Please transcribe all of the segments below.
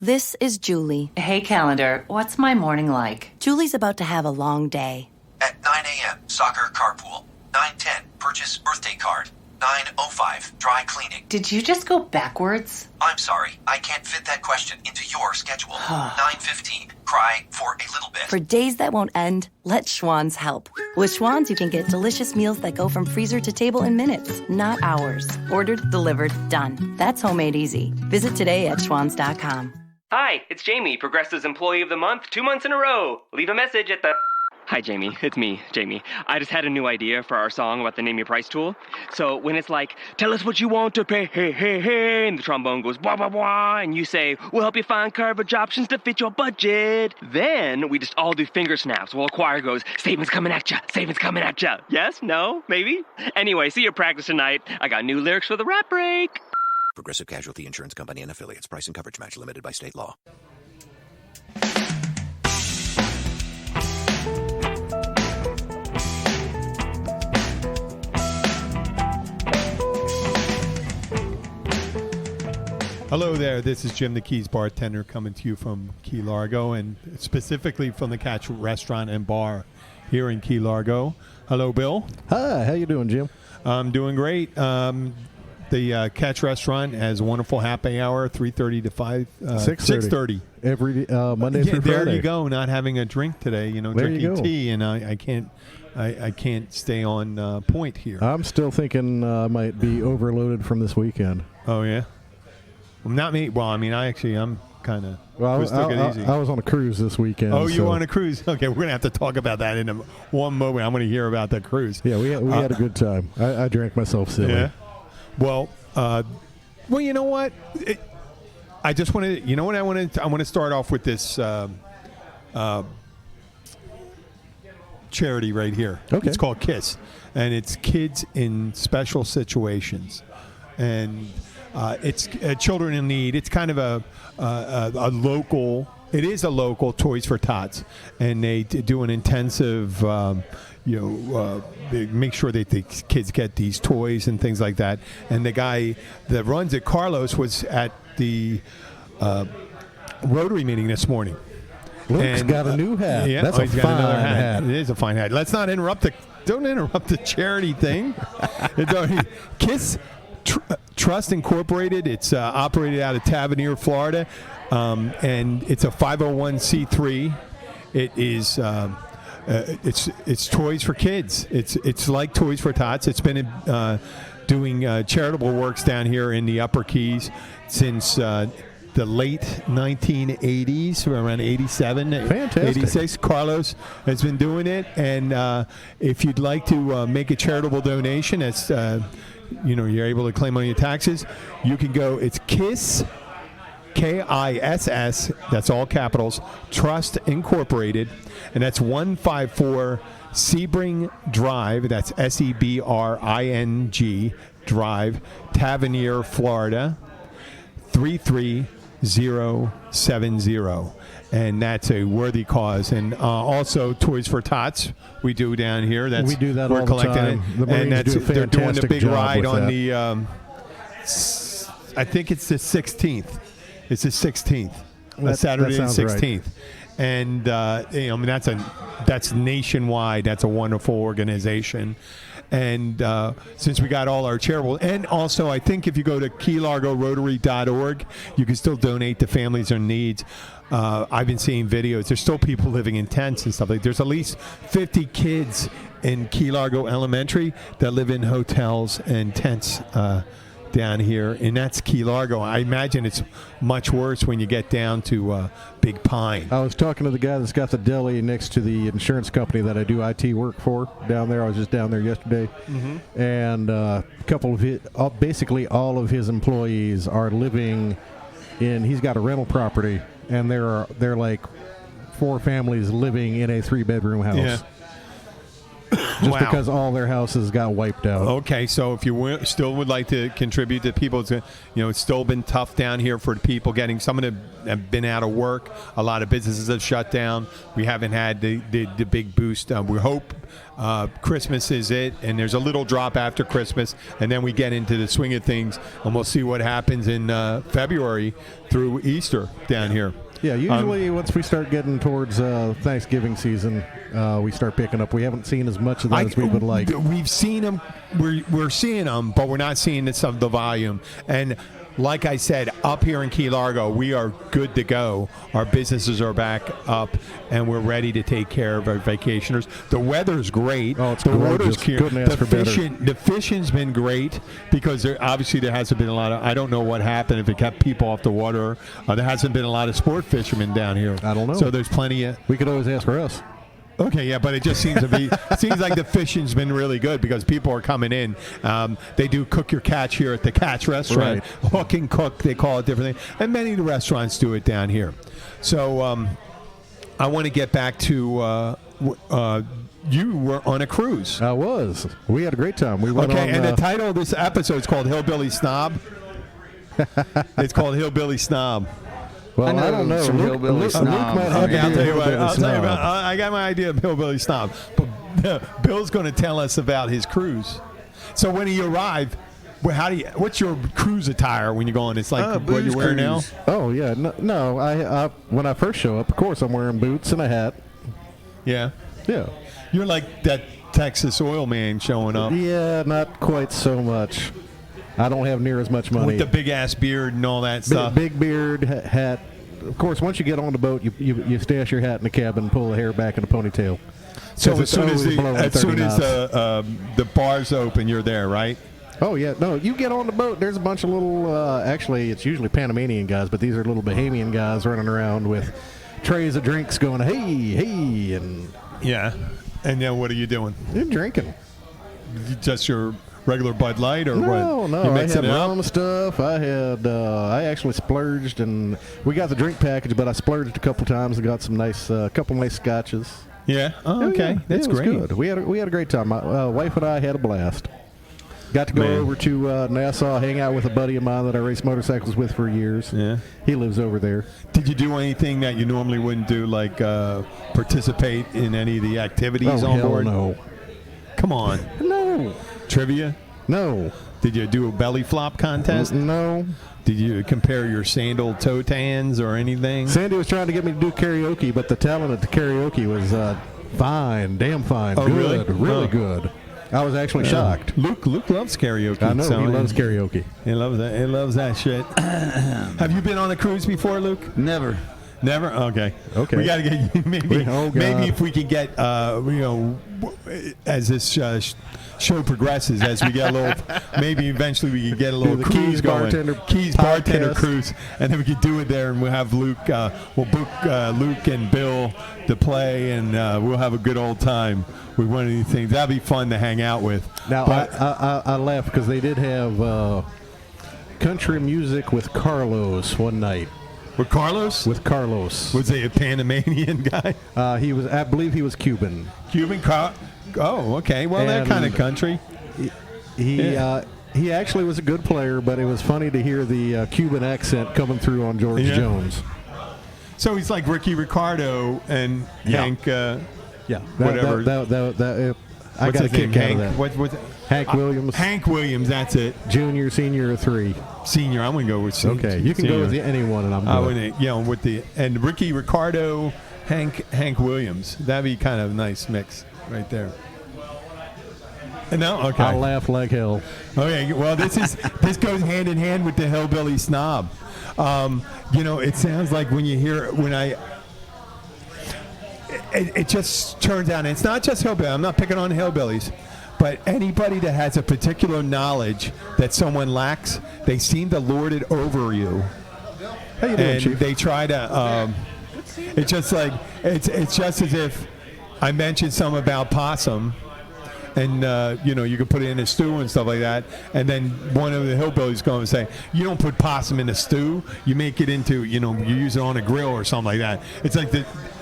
This is Julie. Hey, calendar, what's my morning like? Julie's about to have a long day. At 9 a.m., soccer carpool. 9:10, purchase birthday card. 9:05, dry cleaning. Did you just go backwards? I'm sorry, I can't fit that question into your schedule. 9:15, cry for a little bit. For days that won't end, let Schwann's help. With Schwann's, you can get delicious meals that go from freezer to table in minutes, not hours. Ordered, delivered, done. That's homemade easy. Visit today at schwanns.com. Hi, it's Jamie, Progressive's Employee of the Month, 2 months in a row. Leave a message at the... Hi, Jamie. It's me, Jamie. I just had a new idea for our song about the Name Your Price tool. So when it's like, tell us what you want to pay, hey, hey, hey, and the trombone goes, blah, blah, blah, and you say, we'll help you find coverage options to fit your budget. Then we just all do finger snaps while a choir goes, statements coming at ya, statements coming at ya. Yes? No? Maybe? Anyway, see you at practice tonight. I got new lyrics for the rap break. Progressive Casualty Insurance Company and Affiliates. Price and coverage match limited by state law. Hello there, this is Jim the Keys bartender coming to you from Key Largo and specifically from the Catch Restaurant and Bar here in Key Largo. Hello, Bill. Hi, how you doing, Jim? I'm doing great. The Catch Restaurant has a wonderful happy hour, 3:30 to 6:30. Every Monday through Friday. There you go, not having a drink today, drinking tea, and I can't stay on point here. I'm still thinking I might be overloaded from this weekend. Oh, yeah? Well, not me. Well, I'm kind of. Well, I was on a cruise this weekend. Oh, you were on a cruise? Okay, we're going to have to talk about that in one moment. I'm going to hear about that cruise. Yeah, we had a good time. I drank myself silly. Yeah. Well, you know what? I just want to. You know what I want to. I want to start off with this charity right here. Okay. It's called KISS, and it's Kids in Special Situations, and it's children in need. It's kind of a local. It is a local Toys for Tots, and they do an intensive. They make sure that the kids get these toys and things like that. And the guy that runs it, Carlos, was at the Rotary meeting this morning. Luke's got a new hat. Yeah, that's a fine another hat. It is a fine hat. Let's not interrupt don't interrupt the charity thing. KISS Trust Incorporated. It's operated out of Tavernier, Florida, and it's a 501c3. It is. It's toys for kids. It's like Toys for Tots. It's been doing charitable works down here in the Upper Keys since the late 1980s, around 87, Fantastic. 86. Carlos has been doing it, and if you'd like to make a charitable donation, that's you're able to claim on your taxes. You can go. It's KISS. KISS, that's all capitals, Trust Incorporated, and that's 154 Sebring Drive, that's SEBRING Drive, Tavernier, Florida, 33070. And that's a worthy cause. And also Toys for Tots, we do down here. We do that we're all collecting the time. It. The Marines do a they're doing the fantastic big job ride with on that. the, I think it's the 16th. It's the 16th. Saturday the 16th. Right. And that's nationwide. That's a wonderful organization. And since we got all our charitable, and also I think if you go to KeyLargoRotary.org, you can still donate to families in needs. I've been seeing videos. There's still people living in tents and stuff like that. There's at least 50 kids in Key Largo Elementary that live in hotels and tents down here, and that's Key Largo. I imagine it's much worse when you get down to Big Pine. I was talking to the guy that's got the deli next to the insurance company that I do IT work for down there. I was just down there yesterday, and a couple of basically all of his employees are living in. He's got a rental property, and they're like 4 families living in a 3-bedroom house. Yeah. just Wow. because all their houses got wiped out. Okay, so if you still would like to contribute to people, it's still been tough down here for people getting. Some of them have been out of work. A lot of businesses have shut down. We haven't had the big boost. We hope Christmas is it, and there's a little drop after Christmas, and then we get into the swing of things, and we'll see what happens in February through Easter down here. Yeah, usually once we start getting towards Thanksgiving season, we start picking up. We haven't seen as much of that as we would like. We've seen them. We're seeing them, but we're not seeing the volume. And like I said, up here in Key Largo, we are good to go. Our businesses are back up, and we're ready to take care of our vacationers. The weather's great. Oh, it's the gorgeous. water's clear. Couldn't ask for better. The fishing's been great because there hasn't been a lot of. I don't know what happened if it kept people off the water. There hasn't been a lot of sport fishermen down here. I don't know. So there's plenty of. We could always ask for us. Okay, yeah, but it just seems to be seems like the fishing's been really good because people are coming in. They do cook your catch here at the Catch restaurant, Right. Hook and cook, they call it different things, and many of the restaurants do it down here. So I want to get back to you were on a cruise. I was. We had a great time. We went Okay, on, and the title of this episode is called Hillbilly Snob. It's called Hillbilly Snob. Well, I I don't know. some Luke hillbilly might have snobs. to I'll be tell a you what. hillbilly I'll tell you snob. about. I got my idea of Hillbilly Snob, but Bill's going to tell us about his cruise. So when you arrive, what's your cruise attire when you go on? It's like what booze you wear now. cruise. Oh yeah, no. I when I first show up, of course, I'm wearing boots and a hat. Yeah, Yeah. you're like that Texas oil man showing up Yeah, not quite so much. I don't have near as much money. with the big ass beard and all that Big, stuff. big beard, hat. Of course, once you get on the boat, you stash your hat in the cabin and pull the hair back in a ponytail. So 'Cause as it's soon as always blowing 30 knots. the bars open, you're there, right? Oh yeah, no, you get on the boat. There's a bunch of little. Actually, it's usually Panamanian guys, but these are little Bahamian guys running around with trays of drinks, going hey, and Yeah. And then what are you doing? you're drinking. Just your regular Bud Light or what? No, You I mix had it up? rum stuff. I actually splurged, and we got the drink package, but I splurged a couple times and got some couple nice scotches. Yeah. Oh, okay. Yeah, That's it was great. good. We had a great time. My wife and I had a blast. Got to go Man. over to Nassau, hang out with a buddy of mine that I raced motorcycles with for years. Yeah. He lives over there. Did you do anything that you normally wouldn't do, like participate in any of the activities on hell board? no. Come on. No. Trivia? No. Did you do a belly flop contest? No. Did you compare your sandal toe tans or anything? Sandy was trying to get me to do karaoke, but the talent at the karaoke was fine, damn fine, Oh, good, really? Oh. good. I was actually shocked. Luke loves karaoke. I know so he loves karaoke. He loves that. He loves that shit. Have you been on a cruise before, Luke? Never. Never. Okay. Okay. We got to get maybe. Oh, God. Maybe if we can get as this show progresses, as we get a little, maybe eventually we can get a little the cruise Keys going. bartender Keys bartender podcast. cruise, and then we could do it there, and we'll have Luke. We'll book Luke and Bill to play, and we'll have a good old time with one of these things. That'd be fun to hang out with. Now, But- I laughed because they did have country music with Carlos one night. with Carlos. With Carlos. Was he a Panamanian guy? I believe he was Cuban. Cuban car. Oh, okay. Well, that And kind of country. He actually was a good player, but it was funny to hear the Cuban accent coming through on George Yeah. Jones. So he's like Ricky Ricardo and Yeah. Hank. Yeah, Whatever. I What's got a his name? kick out Hank. of that. What's Hank Williams, Hank Williams. That's it. junior, senior, 3. Senior. I'm gonna go with senior. Okay, you can go with anyone, and I'm I good. wouldn't. With the and Ricky Ricardo, Hank Williams. That'd be kind of a nice mix right there. No, okay. I laughed like hell. Okay, well, this goes hand in hand with the hillbilly snob. It sounds like when you hear it just turns out, and it's not just hillbilly. I'm not picking on hillbillies, but anybody that has a particular knowledge that someone lacks, they seem to lord it over you. How you doing, And Chief? they try to. It's just like it's just as if I mentioned something about possum, and you can put it in a stew and stuff like that. And then one of the hillbillies going to say, you don't put possum in a stew. You make it into, you use it on a grill or something like that. It's like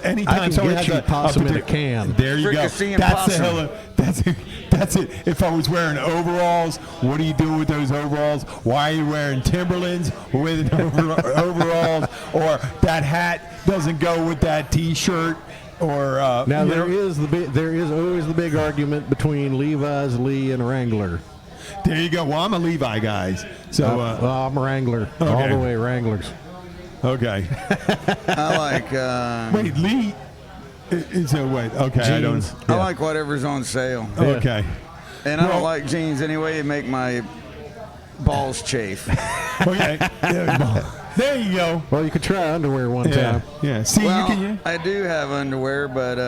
anytime I can someone get has you possum in a can. There you go. Fricassee That's possum. That's it. If I was wearing overalls, what do you do with those overalls? Why are you wearing Timberlands with overalls? Or that hat doesn't go with that T-shirt? Or now there is always the big argument between Levi's, Lee, and Wrangler. There you go. Well, I'm a Levi guy, so I'm a Wrangler, all the way Wranglers. Okay. I like. Wait, Lee. Is it wait? Okay, Jeans. I like whatever's on sale. Okay. And I don't like jeans anyway. They make my balls chafe. Okay. There you go. Well, you could try underwear one time. Yeah. See, Well, you can. I do have underwear, but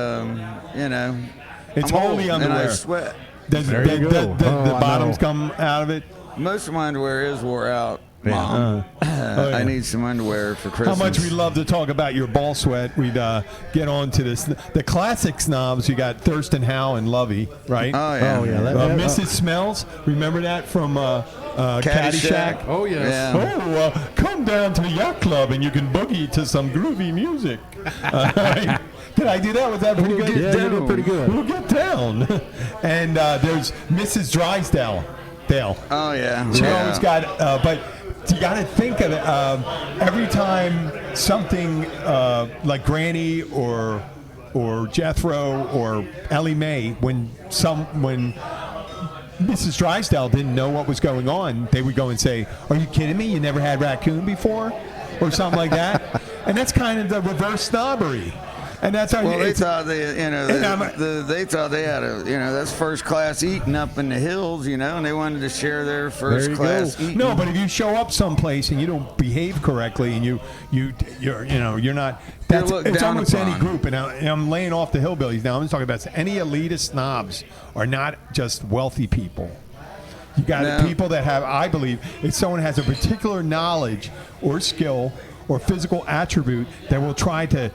It's I'm only old underwear. and I sweat. There you go. The I bottoms know. come out of it. Most of my underwear is wore out. Yeah. Mom. Yeah. I need some underwear for How Christmas. much we love to talk about your ball sweat. We'd get on to this. The classic snobs, you got Thurston Howe and Lovey, right? Oh, yeah. Oh, yeah. Mrs. Smells, remember that from Caddyshack? Oh, yes. Yeah. Oh, come down to the yacht club and you can boogie to some groovy music. Did I do that? Was that pretty good? Yeah, you did pretty good. We'll get down. And there's Mrs. Drysdale. Oh, yeah. She Yeah. always got, but you got to think of it. Every time something like Granny or Jethro or Ellie Mae, when Mrs. Drysdale didn't know what was going on, they would go and say, "Are you kidding me? You never had raccoon before?" or something like that. And that's kind of the reverse snobbery. And that's how Well, they thought they thought they had that's first class eating up in the hills, and they wanted to share their first class eating. No, but if you show up someplace and you don't behave correctly and you're not. That's, looked it's down almost upon. any group, and I'm laying off the hillbillies now. I'm just talking about any elitist snobs are not just wealthy people. You got people that have, I believe, if someone has a particular knowledge or skill or physical attribute that will try to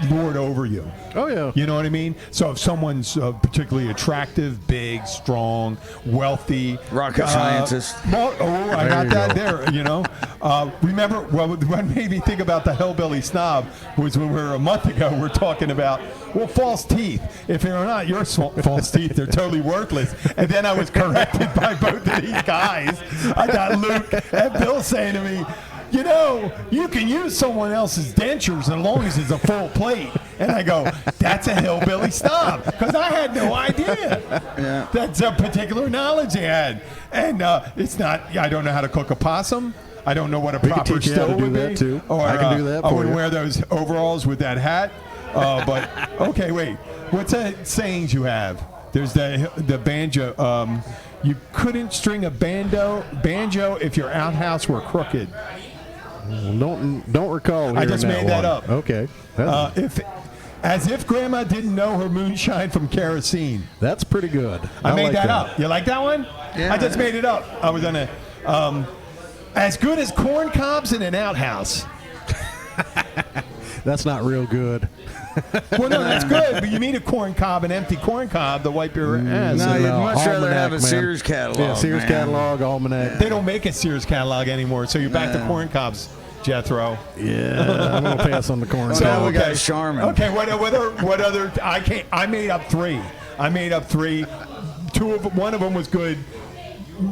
lord over you. Oh, yeah. You know what I mean? So if someone's particularly attractive, big, strong, wealthy. Rocket scientist. I got that there, Remember, what made me think about the hillbilly snob was when we were a month ago, we were talking about, false teeth. If they're not your false teeth, they're totally worthless. And then I was corrected by both of these guys. I got Luke and Bill saying to me, you can use someone else's dentures as long as it's a full plate. And I go, that's a hillbilly snob. Because I had no idea. Yeah. That's a particular knowledge they had. And it's not, I don't know how to cook a possum. I don't know what a proper teach you how to stove do would that be. too. Or, I can do that I for wouldn't you. wear those overalls with that hat. But, okay, wait. What's that sayings you have? There's the banjo. You couldn't string a banjo if your outhouse were crooked. Don't recall. I just made that one. up. Okay. As if Grandma didn't know her moonshine from kerosene. That's pretty good. I made like that up. You like that one? Yeah. I just made it up. I was gonna as good as corn cobs in an outhouse. That's not real good. Well, no, that's good. But you mean a corn cob, an empty corn cob to wipe your ass. No, you'd much rather Almanac, have a man. Sears catalog. Yeah, Sears man. catalog, almanac. They don't make a Sears catalog anymore, so you're back to corn cobs, Jethro. Yeah, I'm gonna pass on the corn. So now we dog. got Charmin. Okay, what other? I made up three. One of them was good.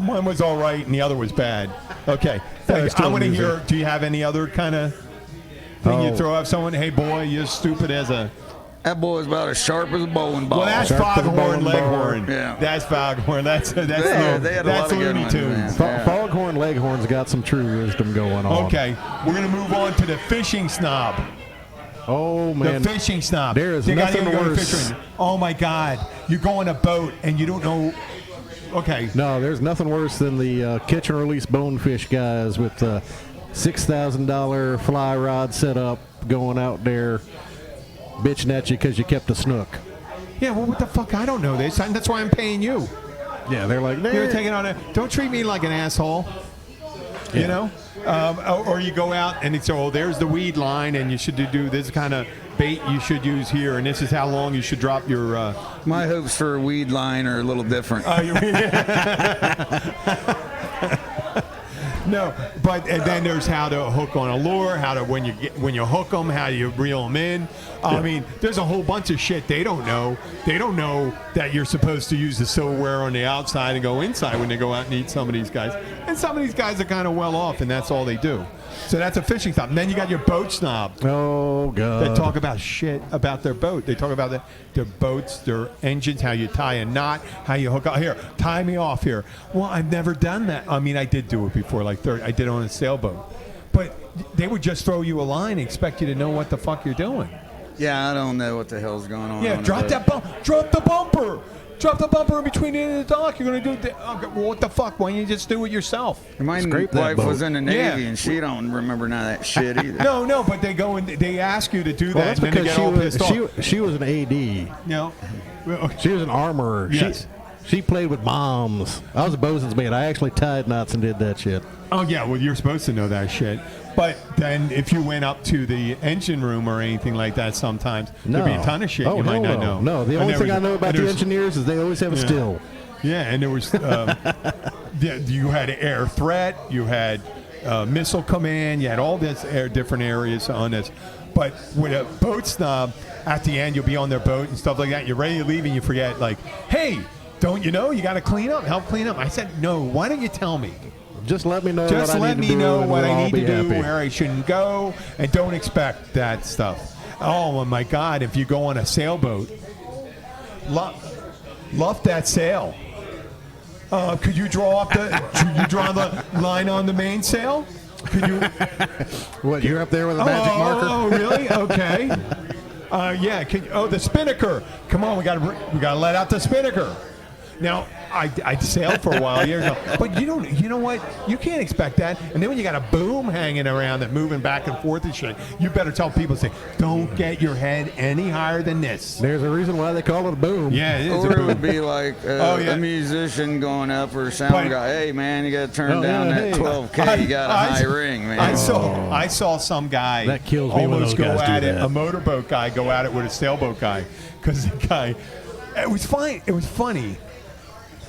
One was all right, and the other was bad. Okay, I still I want to use hear. it. Do you have any other kind of thing you Oh. throw up someone? Hey, boy, you're stupid as a. That boy's about as sharp as a bowling ball. Well, that's Sharp as a Foghorn bowling ball. Leghorn. Yeah. That's Foghorn. That's they had a lot of good Looney ones, Tunes. man. Foghorn Leghorn's got some true wisdom going on. Okay, we're gonna move on to the fishing snob. Oh man. The fishing snob. There is They got nothing you going worse. fishing. Oh my God! You go on a boat and you don't know. Okay. No, there's nothing worse than the catch and release bonefish guys with $6,000 fly rod set up going out there bitching at you because you kept a snook. Yeah. Well, what the fuck? I don't know this. That's why I'm paying you. Yeah, they're like, You're taking on a. Don't treat me like an asshole. You know, or you go out and it's there's the weed line, and you should do this kind of bait you should use here, and this is how long you should drop your. My hopes for a weed line are a little different. No, and then there's how to hook on a lure, how to when you hook them, how you reel them in. I mean, there's a whole bunch of shit they don't know. They don't know that you're supposed to use the silverware on the outside and go inside when they go out and eat some of these guys. And some of these guys are kind of well off, and that's all they do. So that's a fishing snob. And then you got your boat snob. Oh, God. That talk about shit about their boat. They talk about their boats, their engines, how you tie a knot, how you hook up. Here, tie me off here. Well, I've never done that. I mean, I did do it before, I did it on a sailboat. But they would just throw you a line and expect you to know what the fuck you're doing. Yeah, I don't know what the hell's going on. Yeah, drop the bumper. Drop the bumper in between it and the dock. You're going to do it. Well, what the fuck? Why don't you just do it yourself? My wife was in the Navy, and she don't remember none of that shit either. No, but they go and they ask you to do that, that's and then they because get all pissed off. she was an AD. No. She was an armorer. Yes. She played with bombs. I was a bosun's mate. I actually tied knots and did that shit. Oh, yeah, well, you're supposed to know that shit. But then if you went up to the engine room or anything like that sometimes, there'd be a ton of shit you might not know. No, the only thing I know about the engineers is they always have a still. Yeah, and there was, you had air threat, you had missile command, you had all this different areas on this. But with a boat snob, at the end, you'll be on their boat and stuff like that. You're ready to leave and you forget, hey, don't you know? You got to clean up. Help clean up. I said, no. Why don't you tell me? Just let me know. Just let me know what I need to do, happy. where I shouldn't go, and don't expect that stuff. Oh my God! If you go on a sailboat, luff that sail. Could you draw the line on the mainsail? Could you? What? You're up there with a magic marker? Oh, really? Okay. Yeah. The spinnaker. Come on, we got to let out the spinnaker. Now, I sailed for a while years ago, but you know what? You can't expect that. And then when you got a boom hanging around that moving back and forth and shit, you better tell people, say, don't get your head any higher than this. There's a reason why they call it a boom. Yeah, it is or a boom. it would be like a musician going up or a sound guy. Hey, man, you got to turn down that 12K. You got a high ring, man. I saw some guy that kills me almost when those go guys at do it, that. a motorboat guy go at it with a sailboat guy, because the guy, it was fine. It was funny.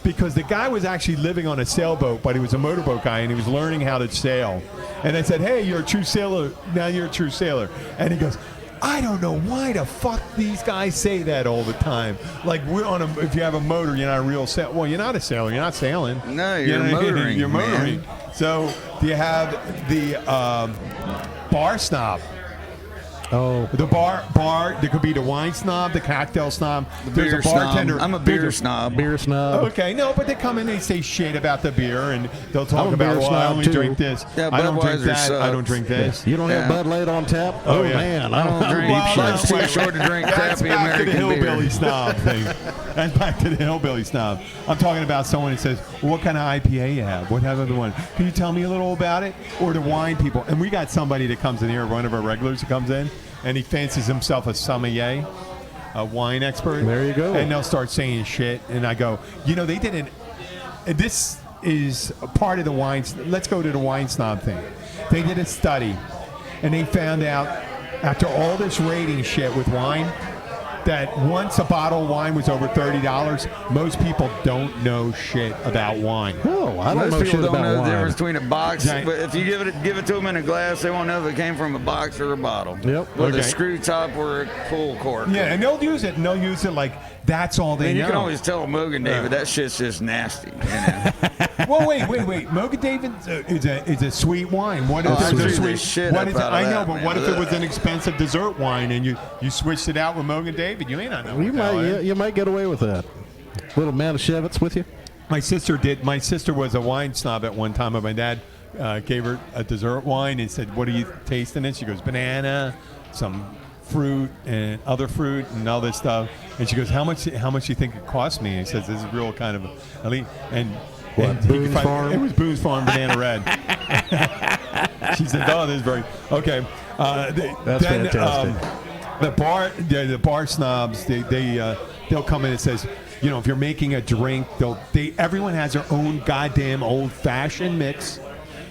Because the guy was actually living on a sailboat, but he was a motorboat guy, and he was learning how to sail. And I said, hey, you're a true sailor. Now you're a true sailor. And he goes, I don't know why the fuck these guys say that all the time. Like, if you have a motor, you're not a real sailor. Well, you're not a sailor. You're not sailing. No, you're motoring. You're motoring. Man. So you have the bar snob. Oh, the bar. There could be the wine snob, the cocktail snob. There's a bartender. Snob. I'm a beer snob. Beer snob. Okay, no, but they come in, they say shit about the beer, and they'll talk I'm a about, beer well, I snob only too. drink this. Yeah, I don't drink Budweiser that. sucks. I don't drink this. You don't have Bud Light on tap? Oh, yeah. Man, I don't drink deep Bud's shit. too short to drink That's crappy back to the American hillbilly beer. snob thing. That's back to the hillbilly snob. I'm talking about someone that says, well, what kind of IPA you have? What other one? Can you tell me a little about it? Or the wine people. And we got somebody that comes in here, one of our regulars that comes in, and he fancies himself a sommelier, a wine expert. There you go. And they'll start saying shit, and I go, they didn't. This is a part of the wine. Let's go to the wine snob thing. They did a study, and they found out after all this rating shit with wine, that once a bottle of wine was over $30, most people don't know shit about wine. Oh, I don't know Most shit people don't about know the wine. difference between a box, Right. but if you give it to them in a glass, they won't know if it came from a box or a bottle. Yep. With Okay. a screw top or a full cork. Yeah, and they'll use it, like that's all they And know. you can always tell Mogan David that shit's just nasty. You know? Well, wait. Mogan David is a sweet wine. What if I there's a screwed the sweet? shit What up is it? out of I know, that, but man. what if it was an expensive dessert wine and you switched it out with Mogan David? You may not know. You might get away with that. Little Manischewitz with you? My sister did. My sister was a wine snob at one time, and my dad gave her a dessert wine and said, "What are you tasting?" And she goes, "Banana, some fruit and other fruit and all this stuff." And she goes, "How much do you think it cost me?" And he says, "This is real kind of elite." And Boone's Farm? It was Boone's Farm Banana Red. She said, "Oh, this is very okay." That's fantastic. The bar snobs, they'll come in and says, if you're making a drink, everyone has their own goddamn old-fashioned mix.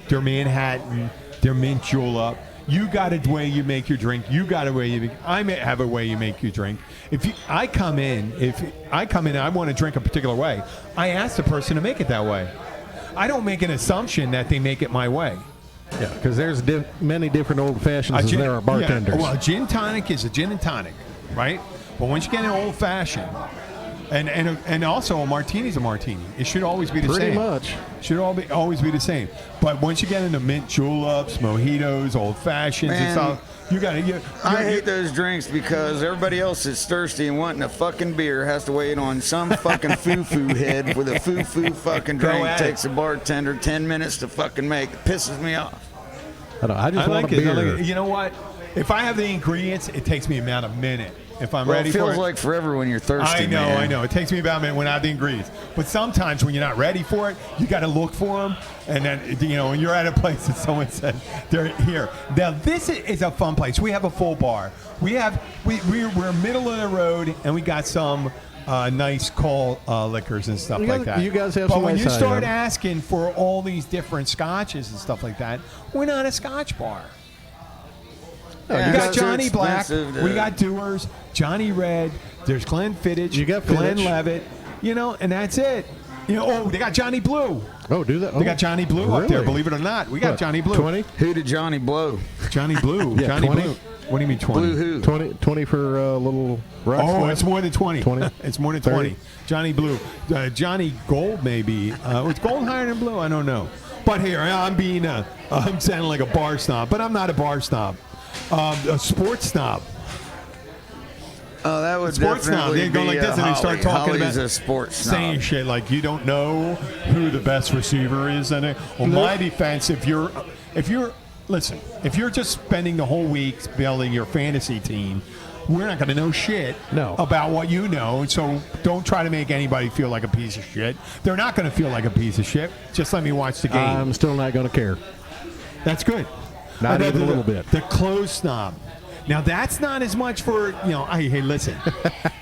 their Manhattan, their mint julep. You got a way you make your drink. You got a way you make. I may have a way you make your drink. If I come in and I want to drink a particular way, I ask the person to make it that way. I don't make an assumption that they make it my way. Yeah, because there's many different old fashions as there are bartenders. Yeah, well, a gin tonic is a gin and tonic, right? But once you get an old fashioned, and also a martini's a martini. It should always be the same. Pretty much. Should always be the same. But once you get into mint juleps, mojitos, old fashions, and stuff, you got to. I hate those drinks because everybody else that's thirsty and wanting a fucking beer has to wait on some fucking foo-foo head with a foo-foo fucking drink. Takes a bartender 10 minutes to fucking make. It pisses me off. I just want a beer. You know what? If I have the ingredients, it takes me about a minute. If I'm ready for it. It feels like forever when you're thirsty. I know. It takes me about a minute when I have the ingredients. But sometimes when you're not ready for it, you got to look for them. And then, when you're at a place that someone said, they're here. Now, this is a fun place. We have a full bar. We're middle of the road, and we got some nice call liquors and stuff like that. You guys have but some when nice you start asking for all these different scotches and stuff like that, we're not a scotch bar. Yeah, we got Johnny Black, we got Dewar's, Johnny Red, there's Glenfiddich, you got Glenn Fiddich. Levitt, and that's it. They got Johnny Blue. Oh, do that? They got Johnny Blue up there, believe it or not. We got Johnny Blue. 20? Who did Johnny blow? Johnny Blue. Yeah, Johnny 20? Blue. What do you mean 20? Blue who? 20 for a little rock. Oh, it's more than 20. 20? It's more than 30? 20. Johnny Blue. Johnny Gold, maybe. Was Gold higher than Blue? I don't know. But here, I'm sounding like a bar snob, but I'm not a bar snob. A sports snob. Oh, that would sports snob. They go like this and they start talking Holly's about a sports snob. saying shit like you don't know who the best receiver is. And my defense, if you're just spending the whole week building your fantasy team, we're not going to know shit about what you know. So don't try to make anybody feel like a piece of shit. They're not going to feel like a piece of shit. Just let me watch the game. I'm still not going to care. That's good. Not even a little bit. The clothes snob. Now, that's not as much for, hey, listen.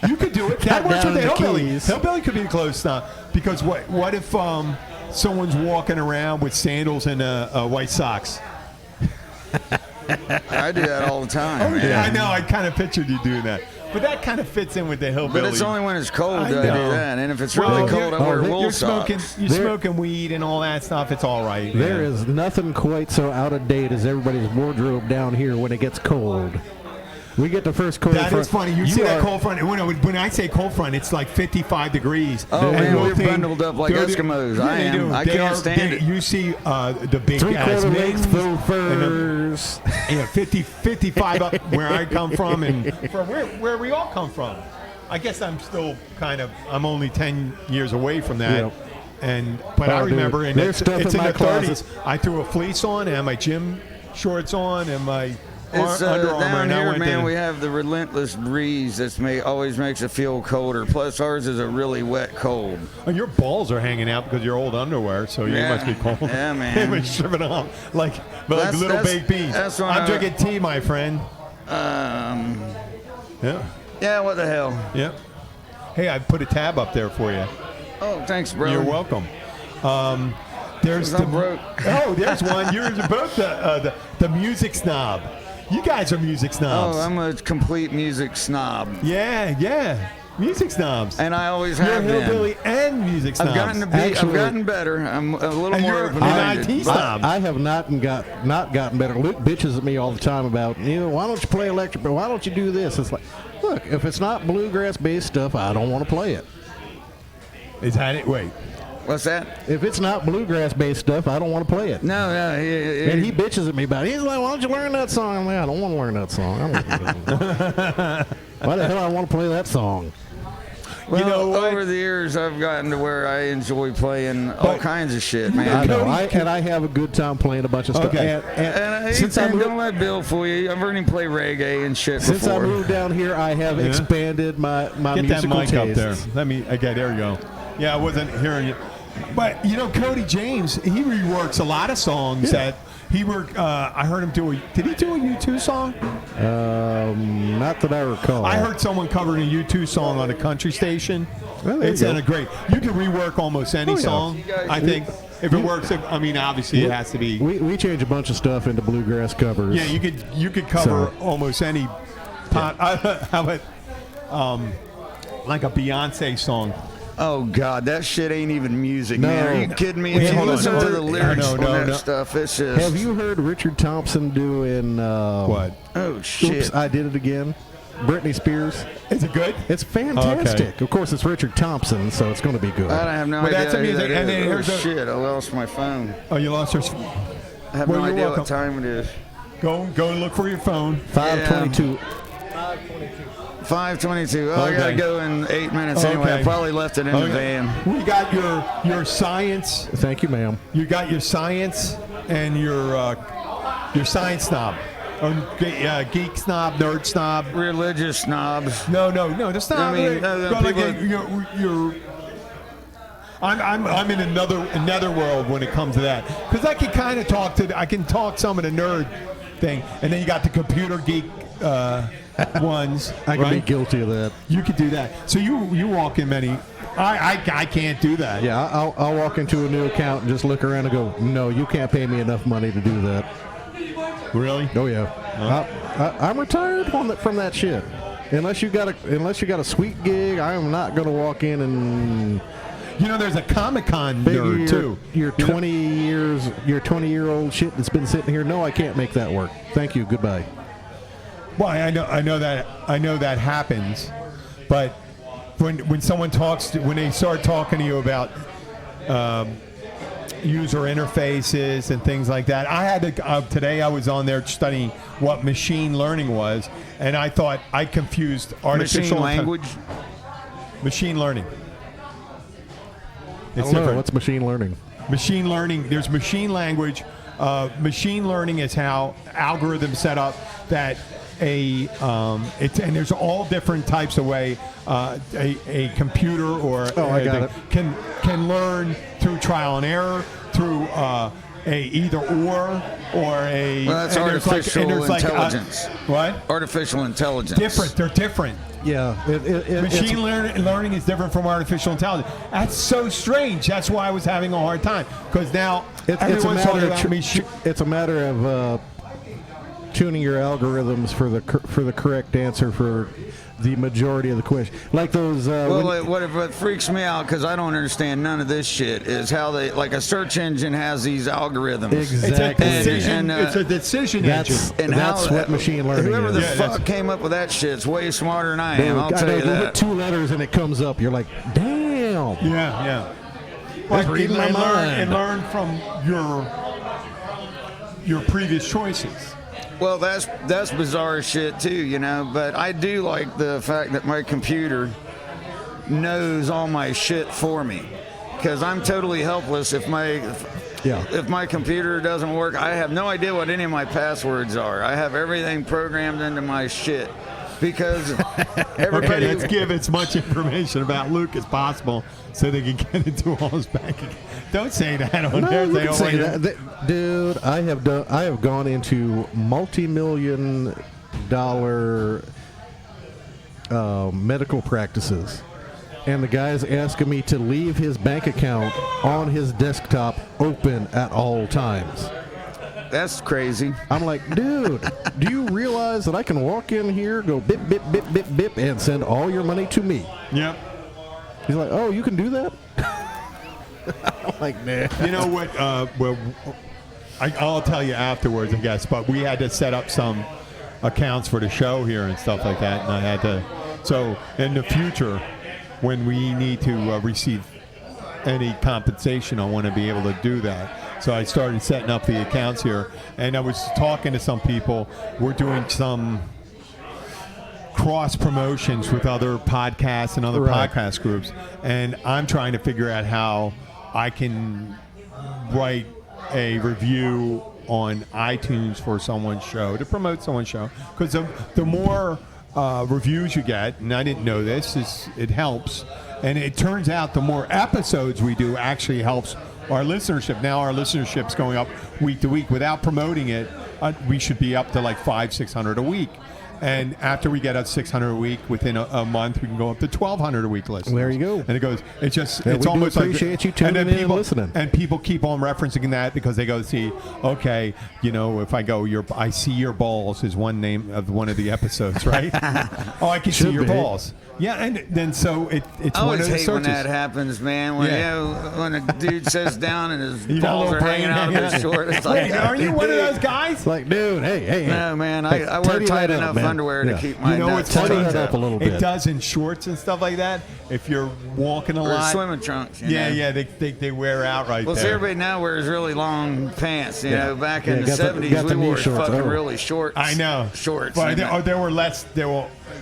You could do it. That works with the Hillbilly. Hillbilly could be the clothes snob. Because what if someone's walking around with sandals and white socks? I do that all the time. Oh, yeah, I know. I kind of pictured you doing that. But that kind of fits in with the Hillbilly. But it's only when it's cold that I do that. And if it's really cold, I wear wool socks. You're smoking weed and all that stuff. It's all right. There is nothing quite so out of date as everybody's wardrobe down here when it gets cold. We get the first cold front. That is funny. You see that cold front. When I say cold front, it's like 55 degrees. Oh, man, we're bundled up like Eskimos. I can't stand it. You see the big guys. Three-quarter-length full furs. 55 up where I come from and from where we all come from. I guess I'm still I'm only 10 years away from that. Yep. But I remember it's in the 30s. I threw a fleece on and my gym shorts on and my Under Armour. Down here, man, we have the relentless breeze that always makes it feel colder. Plus, ours is a really wet cold. And your balls are hanging out because your old underwear, so you must be cold. Yeah, man. They've been stripping off like little baked beans. I'm drinking tea, my friend. Yeah. Yeah, what the hell? Yep. Hey, I put a tab up there for you. Oh, thanks, bro. You're welcome. There's broke. There's one. You're both the music snob. You guys are music snobs. Oh, I'm a complete music snob. Yeah. Music snobs. And I always have been. You're hillbilly and music snobs. I've gotten better. I'm a little more open-minded. An IT snob. I have not gotten better. Luke bitches at me all the time about, why don't you play electric, but why don't you do this? It's like, look, if it's not bluegrass-based stuff, I don't want to play it. Is that it? Wait. What's that? If it's not bluegrass-based stuff, I don't want to play it. No. And he bitches at me about it. He's like, why don't you learn that song? I'm like, I don't want to learn that song. Why the hell I want to play that song? Well, over the years, I've gotten to where I enjoy playing all kinds of shit, man. I know, and I have a good time playing a bunch of stuff. And don't let Bill fool you. I've heard him play reggae and shit Since before. I moved down here, I have expanded my Get musical that mic tastes. up there. Okay, there you go. Yeah, I wasn't hearing you. But, Cody James, he reworks a lot of songs that he worked. I heard him do did he do a U2 song? Not that I recall. I heard someone covering a U2 song on a country station. Well, it sounded great. You can rework almost any song, You guys, I think. If it works, I mean, obviously it has to be. We change a bunch of stuff into bluegrass covers. Yeah, you could cover almost any. How about like a Beyonce song? Oh God, that shit ain't even music, No. man. Are you kidding me? Wait, If you hold on. listen to the lyrics No, on that stuff, it's just. Have you heard Richard Thompson doing What? Oh shit! Oops, I Did It Again? Britney Spears. Is it good? It's fantastic. Okay. Of course, it's Richard Thompson, so it's going to be good. I have no But idea. that's a who music, that and is. then here's Oh a- shit! I lost my phone. Oh, you lost your. I have Well, no you're idea welcome. what time it is. Go and look for your phone. 5:22. 5:22. Oh, I Okay. gotta go in 8 minutes anyway. I Okay. probably left it in the van. We got your science. Thank you, ma'am. You got your science and your science snob, or geek snob, nerd snob. Religious snobs. No. That's not. I mean, no, but like people- you're. I'm in another world when it comes to that, because I can kind of I can talk some of the nerd thing, and then you got the computer geek ones. I can be right? guilty of that. You could do that. So you walk in many. I can't do that. Yeah, I'll walk into a new account and just look around and go, no, you can't pay me enough money to do that. Really? Oh yeah, I'm retired from that shit. Unless you got a sweet gig, I am not going to walk in and. You know, there's a Comic-Con nerd too. Your 20-year-old shit that's been sitting here. No, I can't make that work. Thank you. Goodbye. Well, I know that happens, but when they start talking to you about user interfaces and things like that, I had to today. I was on there studying what machine learning was, and I thought I confused artificial machine learning. It's I don't know. different. What's machine learning? Machine learning. There's machine language. Machine learning is how algorithms set up that and there's all different types of way a computer or I got it. can learn through trial and error, through a either or a. Well, that's and there's artificial there's intelligence. What? Artificial intelligence. Different. They're different. Yeah, Machine learning is different from artificial intelligence. That's so strange. That's why I was having a hard time, because now everyone's talking about it's a matter of tuning your algorithms for the correct answer for the majority of the question. Like those. What freaks me out, because I don't understand none of this shit, is how like a search engine has these algorithms. Exactly. It's a decision engine. And that's what machine learning whoever is. the fuck came up with that shit's way smarter than I am. I'll tell you put that. 2 letters and it comes up. You're like, damn. Yeah. That's reading my mind. And learn from your previous choices. Well, that's bizarre shit too, you know. But I do like the fact that my computer knows all my shit for me, because I'm totally helpless if my computer doesn't work. I have no idea what any of my passwords are. I have everything programmed into my shit, because everybody. Okay, let's give as much information about Luke as possible so they can get into all his bank accounts. Don't say that on there. You can say that. Dude, I have gone into multi-million-dollar medical practices, and the guy's asking me to leave his bank account on his desktop open at all times. That's crazy. I'm like, dude, do you realize that I can walk in here, go bip, bip, bip, bip, bip, and send all your money to me? Yep. He's like, oh, you can do that? I'm like, nah. You know what? Well, I'll tell you afterwards, I guess. But we had to set up some accounts for the show here and stuff like that, and I had to. So in the future, when we need to receive any compensation, I want to be able to do that. So I started setting up the accounts here, and I was talking to some people. We're doing some cross promotions with other podcasts and other podcast groups, and I'm trying to figure out how I can write a review on iTunes for someone's show, to promote someone's show, because the more reviews you get, and I didn't know this, it helps, and it turns out the more episodes we do actually helps our listenership. Now our listenership's going up week to week. Without promoting it, we should be up to like 500-600 a week. And after we get up 600 a week, within a month, we can go up to 1,200 a week listeners. There you go. And it goes, it's just, Yeah, it's we do almost appreciate like, you tuning in and listening. And people keep on referencing that because they go, see, okay, you know, if I go, I see your balls is one name of one of the episodes, right? Oh, I can see your balls. Yeah, and then so it's I one of always the hate when searches. that happens, man. When when a dude sits down and his balls little are hanging out of his short, it's like, Wait, are you one of those guys? Like, dude, hey. No, man. I wear tidy tight that up, enough man. underwear to Yeah. keep my You know nuts what's funny? tighten that up a little bit. It does in shorts and stuff like that. If you're walking a Or lot, swimming trunks. You yeah, know? yeah, they wear out right Well, see, there. everybody now wears really long pants. You know, back in Yeah, the got the- 70s, got we the knee wore shorts. fucking Oh. really short. I know shorts. but and there were less.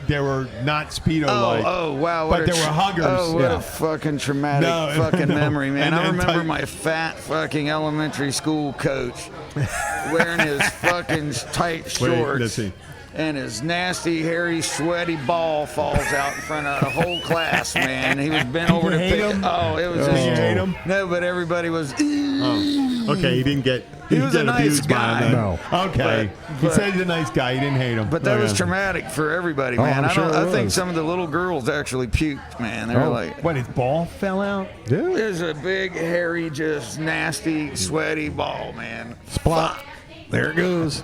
There were not speedo like. Oh, wow. But there were huggers. Oh, what Yeah. a fucking traumatic No, fucking no. memory, man. And I then remember tight- my fat fucking elementary school coach wearing his fucking tight shorts. let's see. And his nasty, hairy, sweaty ball falls out in front of the whole class, man. He was bent over to hate pick him? it. Oh, it was Did just. you hate him? No, but everybody was. Okay, he didn't get. He was a nice guy. No. Okay, he But- said he's a nice guy. He didn't hate him. But that was Okay. traumatic for everybody, Oh, man. I'm sure I it think was. some of the little girls actually puked, man. They were Oh. like, What, his ball fell out? Yeah. there's a big, hairy, just nasty, sweaty ball, man. Splot. There it goes.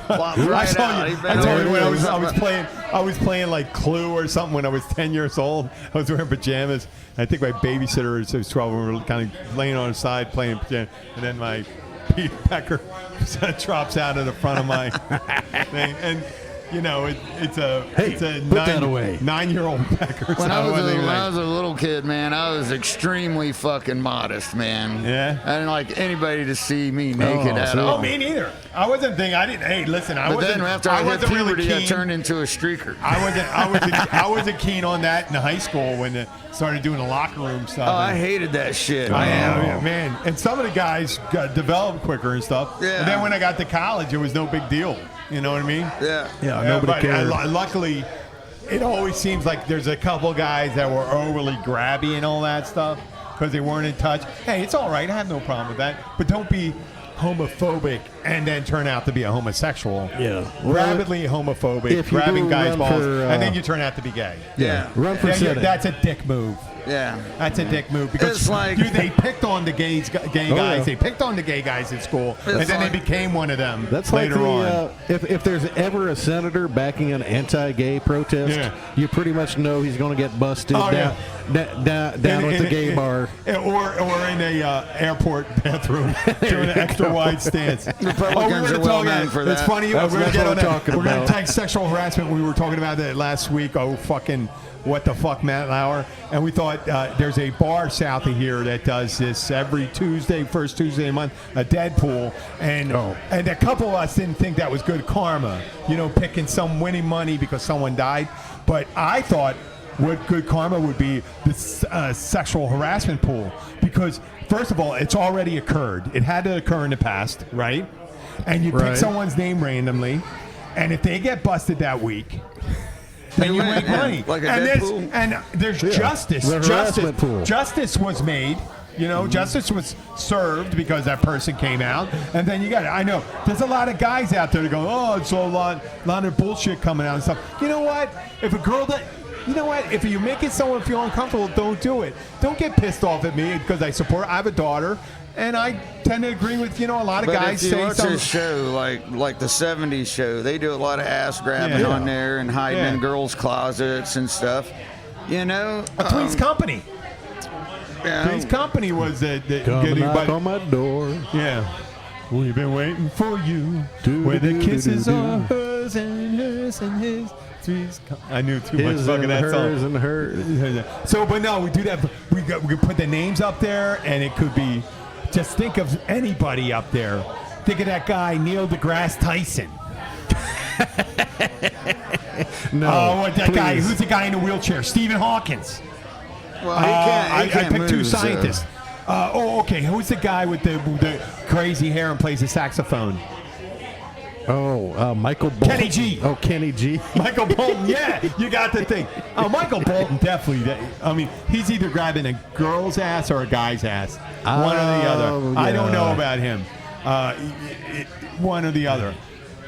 Flopped I right told out. you, He I bent told over you when to I was playing like Clue or something when I was 10 years old. I was wearing pajamas. I think my babysitter was 12 and we were kind of laying on his side playing pajamas. And then my Pete Pecker drops out of the front of my thing. And, you know, it's a put that away. 9-year-old Pecker. When so I it wasn't even when I like- was a little kid, man, I was extremely fucking modest, man. Yeah? I didn't like anybody to see me naked at Oh, all. me neither. I wasn't thinking. I didn't. Hey, listen. I But wasn't. then after I hit wasn't really puberty, I keen. turned into a streaker. I wasn't keen on that in high school when they started doing the locker room stuff. Oh, I hated that shit. I man. am, man. And some of the guys got developed quicker and stuff. Yeah. And then when I got to college, it was no big deal. You know what I mean? Yeah. Yeah, nobody but cared. luckily, it always seems like there's a couple guys that were overly grabby and all that stuff because they weren't in touch. Hey, it's all right. I have no problem with that. But don't be homophobic and then turn out to be a homosexual. Yeah. Rapidly homophobic, if you grabbing do guys' run balls, for, and then you turn out to be gay. Yeah. Run for Yeah, Senate. that's a dick move. Yeah. That's a dick move because It's like- dude, they picked on the gay guys. yeah. They picked on the gay guys in school, and It's then like- they became one of them That's like later on. if there's ever a senator backing an anti-gay protest, Yeah. you pretty much know he's going to get busted Oh, down at the gay bar. or in a airport bathroom doing an extra wide stance. Republicans are well known for that. It's funny. That's we're what going I'm talking to about. take sexual harassment. We were talking about that last week. Oh, fucking. What the fuck, Matt Lauer? And we thought there's a bar south of here that does this every Tuesday, first Tuesday of the month, a Deadpool. And and a couple of us didn't think that was good karma, you know, picking some winning money because someone died. But I thought what good karma would be the sexual harassment pool. Because, first of all, it's already occurred. It had to occur in the past, right? And you pick Right. someone's name randomly. And if they get busted that week, then you make money. Like a and Deadpool? there's justice. The harassment pool. Justice was made. You know, justice was served because that person came out, and then you got it. I know there's a lot of guys out there that go, "Oh, it's a lot of bullshit coming out and stuff." You know what? If a girl that, you know what? If you're making someone feel uncomfortable, don't do it. Don't get pissed off at me because I support. I have a daughter, and I tend to agree with a lot of But guys if you say watch something. this show, like the '70s show, they do a lot of ass grabbing Yeah. on there and hiding Yeah. in girls' closets and stuff. You know, Three's Company. yeah, Three's Company was the Come getting knock on my door. Yeah. We've been waiting for you. Do, where the do, kisses do, do. are hers and his. I knew too much His fucking and that hers song. and hers. So, but no, we do that. We could put the names up there, and it could be. Just think of anybody up there. Think of that guy, Neil deGrasse Tyson. No, What that guy? please. Who's the guy in the wheelchair? Stephen Hawkins. well, he can't, I he can't picked two move, so- scientists. Okay. Who's the guy with the crazy hair and plays the saxophone? Michael Bolton. Kenny G. Oh, Kenny G. Michael Bolton, yeah, you got the thing. Michael Bolton definitely. I mean, he's either grabbing a girl's ass or a guy's ass. One or the other. I don't know yeah. about him. One or the other.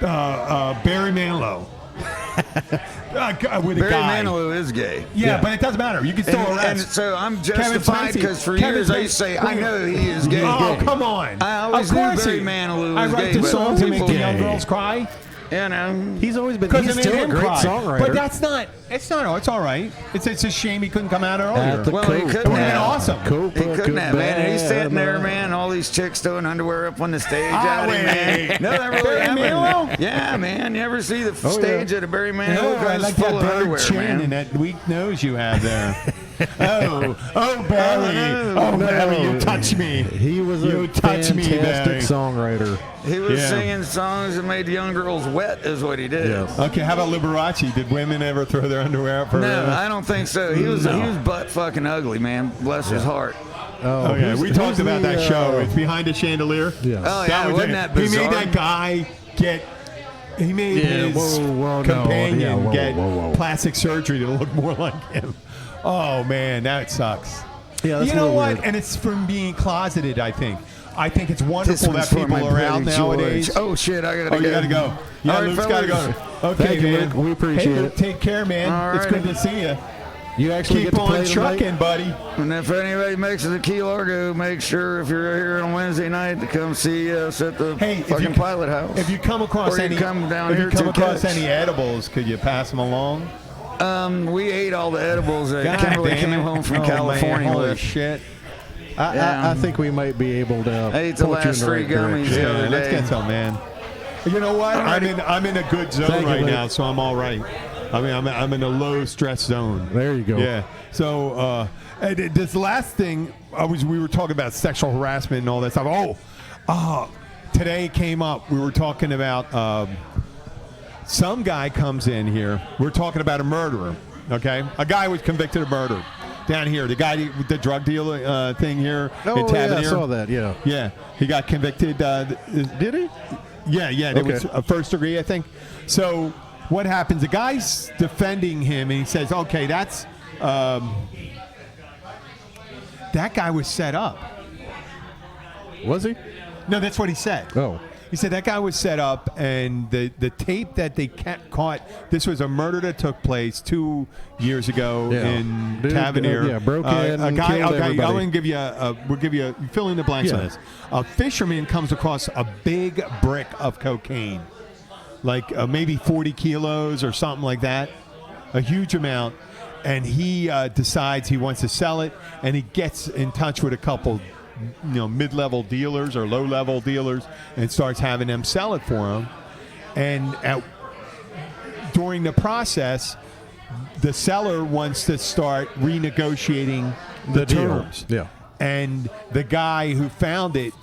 Barry Manilow. With a Barry guy. Manilow is gay. Yeah, but it doesn't matter. You can still And arrest. so I'm Kevin justified Spacey. because for Kevin years I Spacey. used to say, I know he is gay. Oh, come on. I always Of knew course Barry he- Manilow I was write gay. the but songs to make people- the young girls cry. You know. He's always been. Because He's it made still a him great cry. songwriter. But that's not. It's not. It's all right. It's a shame he couldn't come out earlier. At the Well, he Coke. couldn't It would've been have. awesome. He couldn't have, man. And he's sitting there, man. All these chicks throwing underwear up on the stage out of him, man. No, that really Barry happened. Manilow? Yeah, man. You ever see the Oh, stage yeah. at a Barry Oh, Manilow? I like full that of bird underwear, chin man. and that weak nose you have there. oh, Barry. no. Barry, you touch me. He was You a touch me, fantastic Barry. songwriter. He was Yeah. singing songs that made young girls wet, is what he did. Yes. Okay, how about Liberace? Did women ever throw their underwear up for No, I don't think so. He was butt fucking ugly, man. Bless his heart. Oh, Okay, who's- we talked who's about the, that show. It's Behind a Chandelier. Yes. Oh, yeah, was wasn't it. that He bizarre? made that guy get. He made his whoa, no. companion Yeah, whoa, get whoa. plastic surgery to look more like him. Oh man, that sucks. Yeah, that's you a know little what? weird. And it's from being closeted. I think it's This wonderful that one's for people my are out buddy nowadays. George. Oh, shit, I gotta go. Oh, you gotta go. Yeah, All right, Luke's gotta go. fellas. Okay, Thank you, man. Luke. We appreciate Hey, it. Take care, man. All It's good righty. to see you. You actually Keep get to play on tonight? trucking, buddy. And if anybody makes it to Key Largo, make sure if you're here on Wednesday night to come see us at the Hey, if fucking you- Pilot House. If you come across Or you any, come down if here you come to across catch. any edibles, could you pass them along? We ate all the edibles that God Kimberly damn came it. home from Oh, California man, holy with. shit. I think we might be able to. I ate the point you in last the 3 right gummies direction. the other Let's day. get some, man. You know what? I'm in a good zone Thank you, right Luke. now, so I'm all right. I mean, I'm in a low stress zone. There you go. Yeah. So and this last thing, we were talking about sexual harassment and all that stuff. Today came up. We were talking about some guy comes in here. We're talking about a murderer. Okay, a guy was convicted of murder down here. The guy with the drug dealer thing here in Oh, yeah, I Tavernier. saw that, yeah. Yeah, he got convicted. Did he? Yeah, it Okay. was a first degree, I think. So what happens? The guy's defending him, and he says, "Okay, that's that guy was set up." Was he? No, that's what he said. Oh. He said that guy was set up, and the tape that they caught. This was a murder that took place 2 years ago Yeah. in Dude, Tavernier. broke in a and guy. killed Okay, I'm everybody. going to give you. We'll give you. Fill in the blanks on Yeah. this. A fisherman comes across a big brick of cocaine, like maybe 40 kilos or something like that, a huge amount, and he decides he wants to sell it, and he gets in touch with a couple mid-level dealers or low-level dealers and starts having them sell it for him. And during the process, the seller wants to start renegotiating the deal. terms. Yeah. And the guy who found it,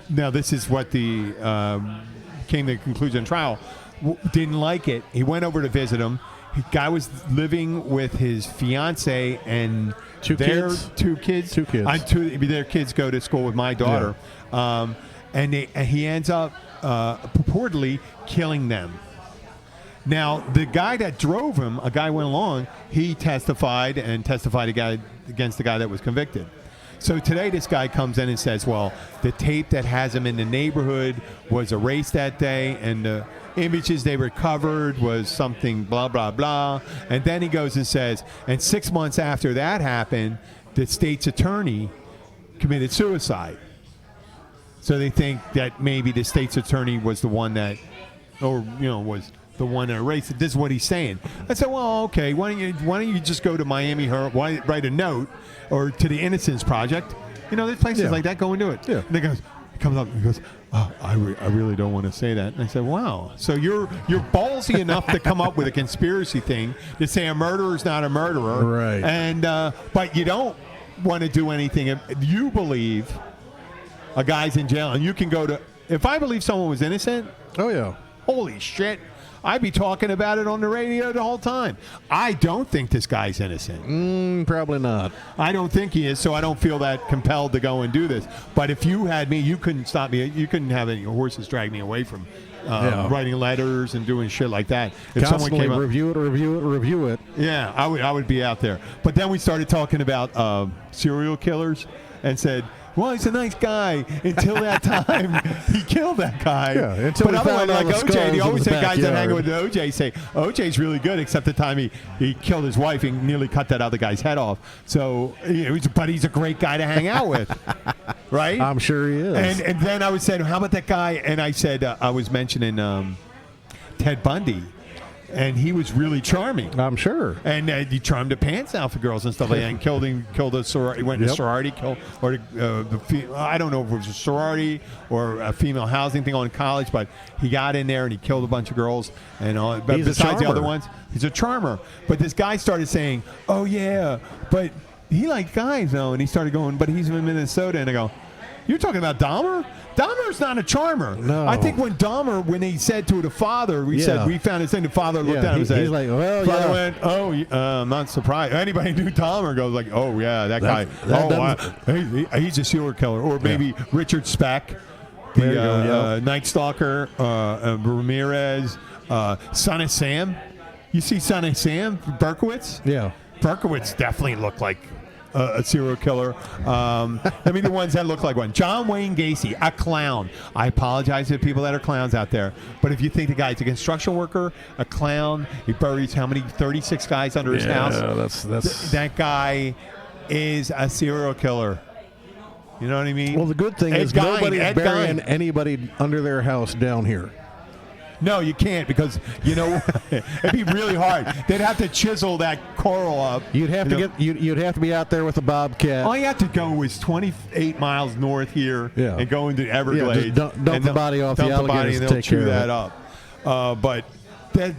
now this is what the came to the conclusion in trial, didn't like it. He went over to visit him. The guy was living with his fiance and Two their kids? 2 kids. 2 kids. Their kids go to school with my daughter. And he ends up purportedly killing them. Now, the guy that drove him, a guy went along, he testified against the guy that was convicted. So today this guy comes in and says, well, the tape that has him in the neighborhood was erased that day, and the images they recovered was something blah, blah, blah. And then he goes and says, and 6 months after that happened, the state's attorney committed suicide. So they think that maybe the state's attorney was the one that, was the one that erased it. This is what he's saying. I said, well, okay, why don't you just go to Miami Herald, write a note, or to the Innocence Project? There's places like that. Go and do it. Yeah. And he comes up and goes, oh, I really don't want to say that. And I said, wow. So you're ballsy enough to come up with a conspiracy thing to say a murderer is not a murderer. Right. And but you don't want to do anything. If you believe a guy's in jail, and you can go to, if I believe someone was innocent, Oh, yeah. holy shit, I'd be talking about it on the radio the whole time. I don't think this guy's innocent. Probably not. I don't think he is, so I don't feel that compelled to go and do this. But if you had me, you couldn't stop me. You couldn't have any horses drag me away from writing letters and doing shit like that. If Constantly up, review it. yeah, I would be out there. But then we started talking about serial killers and said, well, he's a nice guy until that time he killed that guy. Yeah, until but we otherwise, found all like the OJ, skulls they in always the say guys that hang backyard. with OJ say OJ's really good, except the time he killed his wife and nearly cut that other guy's head off. So, but he's a great guy to hang out with, right? I'm sure he is. And then I was saying, how about that guy? And I said, I was mentioning Ted Bundy. And he was really charming. I'm sure. And he charmed the pants out for girls and stuff like that. And killed a sorority. Went to a sorority, I don't know if it was a sorority or a female housing thing on college, but he got in there and he killed a bunch of girls. And all. But He's a besides the other charmer. ones, he's a charmer. But this guy started saying, "Oh yeah, but he liked guys though." And he started going, "But he's in Minnesota." And I go, "You're talking about Dahmer? Dahmer's not a charmer." No. I think when he said to the father, we said, we found his thing, the father looked at him and said, he's like, well, father yeah. went, "Oh, I'm not surprised." Anybody who knew Dahmer goes like, "Oh, yeah, that guy. He's a serial killer." Or maybe Richard Speck, the Night Stalker, Ramirez, Son of Sam. You see Son of Sam, Berkowitz? Yeah. Berkowitz definitely looked like a serial killer. I mean, the ones that look like one. John Wayne Gacy, a clown. I apologize to people that are clowns out there, but if you think the guy's a construction worker, a clown, he buries how many? 36 guys under his house. That's That guy is a serial killer. You know what I mean? Well, the good thing is nobody's burying anybody under their house down here. No, you can't because, it'd be really hard. They'd have to chisel that coral up. You'd have to you'd have to be out there with a bobcat. All you have to go is 28 miles north here and go into Everglades. Yeah, just dump the body off the alligators and and they'll take chew care that of up. But that,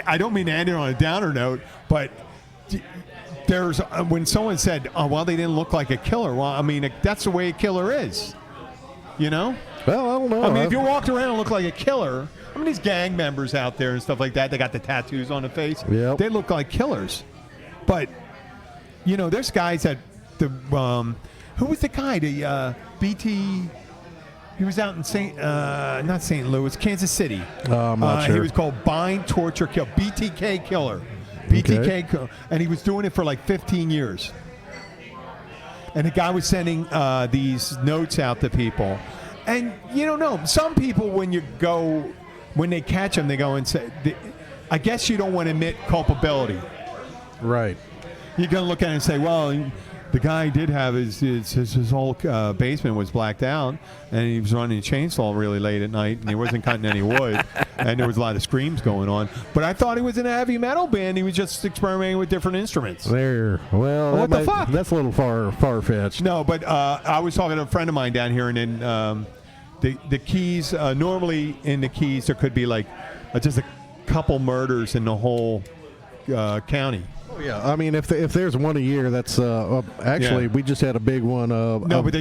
I don't mean to end it on a downer note, but there's when someone said, "Oh, well, they didn't look like a killer." Well, I mean, that's the way a killer is. Well, I don't know. I mean, if you walked around and looked like a killer, I mean, these gang members out there and stuff like that, they got the tattoos on the face. Yep. They look like killers. But, there's guys that, who was the guy? The BT, he was out in not St. Louis, Kansas City. I'm not sure. He was called Bind, Torture, Kill, BTK Killer. BTK Killer. And he was doing it for like 15 years. And the guy was sending these notes out to people. And you don't know. Some people, when they catch them, they go and say, I guess you don't want to admit culpability. Right. You're going to look at it and say, well, the guy did have his whole basement was blacked out, and he was running a chainsaw really late at night, and he wasn't cutting any wood, and there was a lot of screams going on. But I thought he was in a heavy metal band. He was just experimenting with different instruments. Well, what the fuck? That's a little far-fetched. No, but I was talking to a friend of mine down here, and then the Keys, normally in the Keys, there could be like just a couple murders in the whole county. Oh, yeah, I mean, if there's one a year, that's actually we just had a big one. No, but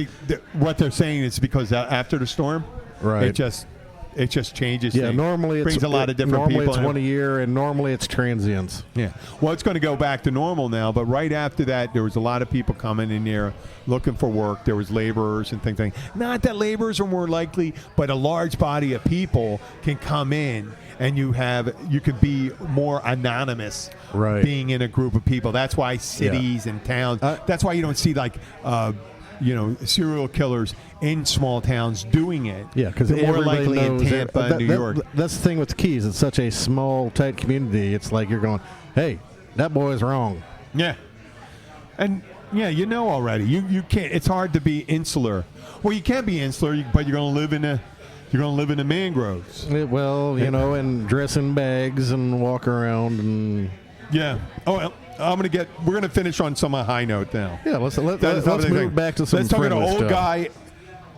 what they're saying is because after the storm, right? It just changes. Yeah, things. normally brings a lot of different people. Normally it's one a year, and normally it's transients. Yeah, well, it's going to go back to normal now. But right after that, there was a lot of people coming in there looking for work. There was laborers and things like that. Not that laborers are more likely, but a large body of people can come in, and you can be more anonymous, right? Being in a group of people. That's why cities and towns. That's why you don't see like. Serial killers in small towns doing it. Yeah, because they're more likely in Tampa and New York. That's the thing with the Keys. It's such a small, tight community. It's like you're going, hey, that boy's wrong. Yeah. And, already. You can't. It's hard to be insular. Well, you can't be insular, but you're going to live in the mangroves. And dress in bags and walk around and... Yeah. Oh, well. We're gonna finish on some high note now. Yeah, let's move back to some. Let's talk about friendly old stuff. guy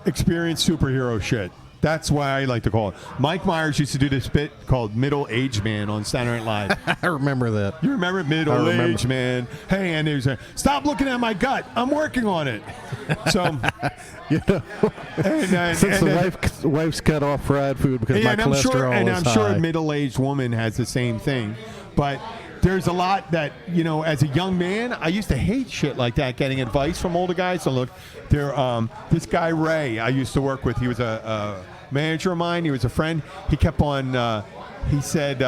experienced superhero shit. That's why I like to call it. Mike Myers used to do this bit called Middleaged Man on Saturday Night Live. I remember that. You remember Middleaged Man? Hey, and there's stop looking at my gut. I'm working on it. So, since the wife's cut off fried food because my cholesterol is high. And I'm sure a middle-aged woman has the same thing, but. There's a lot that, as a young man, I used to hate shit like that, getting advice from older guys. So look, this guy, Ray, I used to work with, he was a manager of mine. He was a friend. He kept on, he said,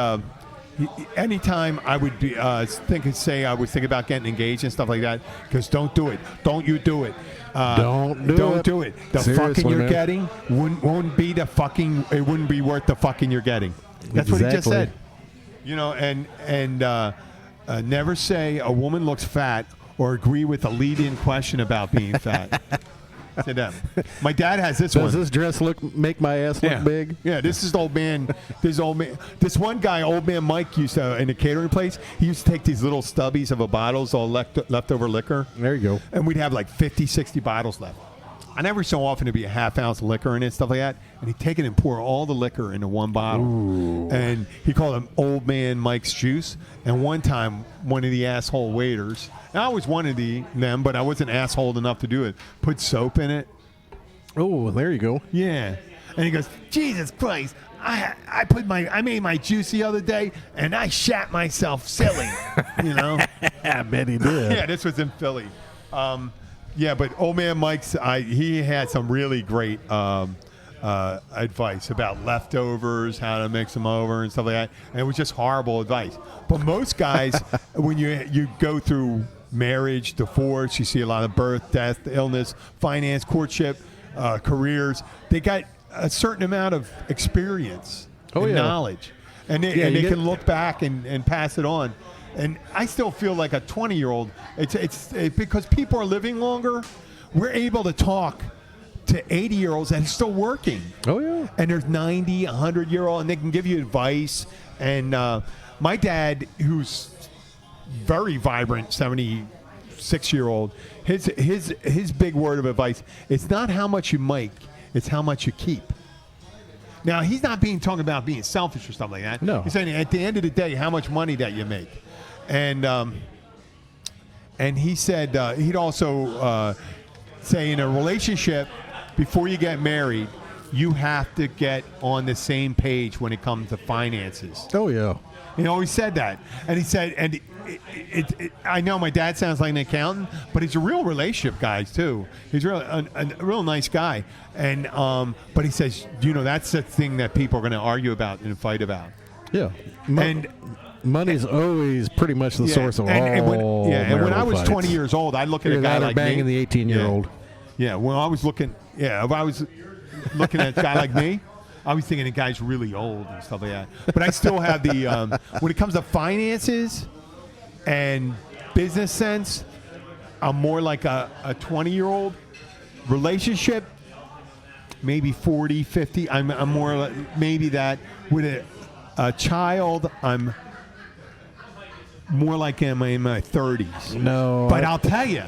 anytime I would be I was thinking about getting engaged and stuff like that, because don't do it. Don't you do it. Don't do it. The Seriously, fucking you're man. getting won't be the fucking. It wouldn't be worth the fucking you're getting. That's what he just said. You know, and never say a woman looks fat or agree with a lead-in question about being fat. To them. My dad has this one. Does this dress make my ass look big? Yeah, this is the old man. This one guy, old man Mike, used to, in a catering place, he used to take these little stubbies of a bottles, all leftover liquor. There you go. And we'd have like 50, 60 bottles left. And every so often it'd be a half ounce of liquor in it, stuff like that. And he'd take it and pour all the liquor into one bottle. Ooh. And he called him Old Man Mike's Juice. And one time, one of the asshole waiters, and I always wanted them, but I wasn't asshole enough to do it, put soap in it. Oh, there you go. Yeah. And he goes, Jesus Christ, I made my juice the other day and I shat myself silly. You know? I bet he did. Yeah, this was in Philly. Yeah, but old man Mike's, he had some really great advice about leftovers, how to mix them over and stuff like that. And it was just horrible advice. But most guys, when you go through marriage, divorce, you see a lot of birth, death, illness, finance, courtship, careers, they got a certain amount of experience and knowledge. And they can look back and pass it on. And I still feel like a 20-year-old. It's because people are living longer. We're able to talk to 80-year-olds and still working. Oh, yeah. And there's 90, 100-year-old, and they can give you advice. And my dad, who's very vibrant, 76-year-old, his big word of advice, it's not how much you make, it's how much you keep. Now, he's not talking about being selfish or something like that. No. He's saying at the end of the day, how much money that you make. And he said he'd also say in a relationship, before you get married, you have to get on the same page when it comes to finances. Oh, yeah. He always said that. And he said, and I know my dad sounds like an accountant, but he's a real relationship guy, too. He's a real nice guy. And but he says, that's the thing that people are going to argue about and fight about. Yeah. And money's always pretty much the source of all. And when I was fights. 20 years old, I look at a guy like banging me. the 18-year-old. Yeah. When I was looking, if I was looking at a guy like me, I was thinking the guy's really old and stuff like that. But I still have the when it comes to finances and business sense, I'm more like a 20-year-old. Relationship, maybe 40, 50. I'm more like maybe that. With a child, I'm more like in my 30s. No. But I'll tell you,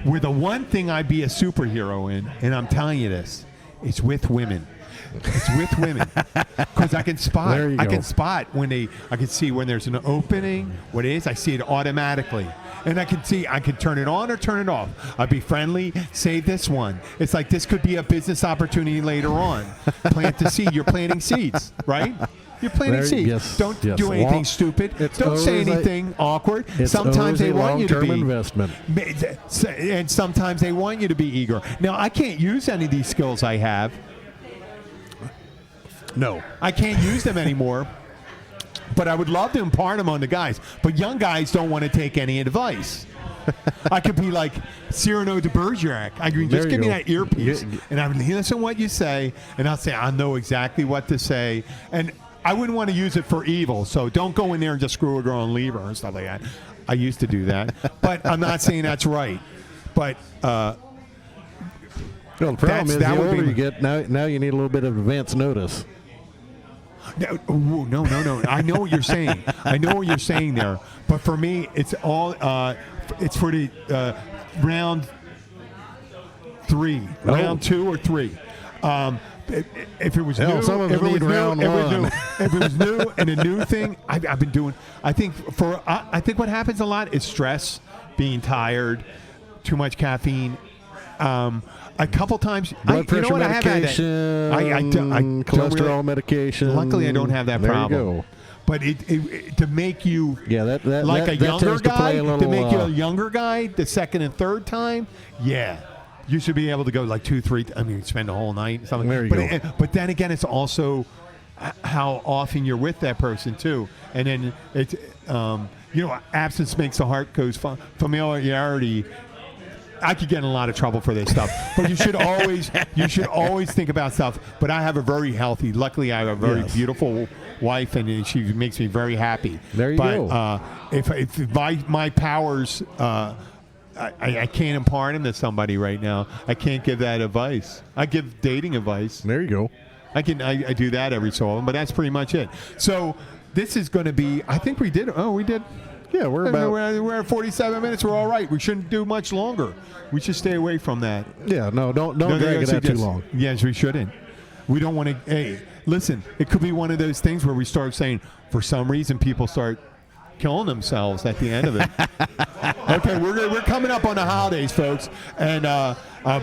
where the one thing I'd be a superhero in, and I'm telling you this, it's with women. It's with women because I can spot. There you I go. can spot I can see when there's an opening. What it is, I see it automatically, and I can turn it on or turn it off. I'd be friendly. Say this one. It's like this could be a business opportunity later on. Plant the seed. You're planting seeds, right? You're planting seeds. Yes, Don't do anything stupid. Don't say anything awkward. Sometimes they want you to be investment. And sometimes they want you to be eager. Now, I can't use any of these skills I have. No, I can't use them anymore, but I would love to impart them on the guys. But young guys don't want to take any advice. I could be like Cyrano de Bergerac. I mean, just give me that earpiece, and I would listen to what you say, and I'll say, I know exactly what to say. And I wouldn't want to use it for evil, so don't go in there and just screw a girl and leave her and stuff like that. I used to do that, but I'm not saying that's right. But well, the problem is the older you get, now you need a little bit of advance notice. No. I know what you're saying. I know what you're saying there. But for me, it's all. It's for the round 3, round 2 or 3. If it was new, some of them need round 1. If it was new and a new thing, I've been doing. I think what happens a lot is stress, being tired, too much caffeine. A couple times, blood pressure medication, cholesterol medication. Luckily, I don't have that problem. There you go. But it to make you that like a younger guy, to make you a younger guy the second and third time, you should be able to go like 2, 3. I mean, spend the whole night. Something. There you go. But then again, it's also how often you're with that person too, and then it's absence makes the heart goes familiarity. I could get in a lot of trouble for this stuff, but you should always think about stuff. But I have a very healthy. Luckily, I have a very beautiful wife, and she makes me very happy. There you go. If my powers, I can't impart them to somebody right now. I can't give that advice. I give dating advice. There you go. I do that every so often, but that's pretty much it. So this is going to be. I think we did. Oh, we did. Yeah, we're at 47 minutes. We're all right. We shouldn't do much longer. We should stay away from that. Yeah, don't drag it out too long. Yes, we shouldn't. We don't want to. Hey, listen. It could be one of those things where we start saying, for some reason, people start killing themselves at the end of it. Okay, we're coming up on the holidays, folks, and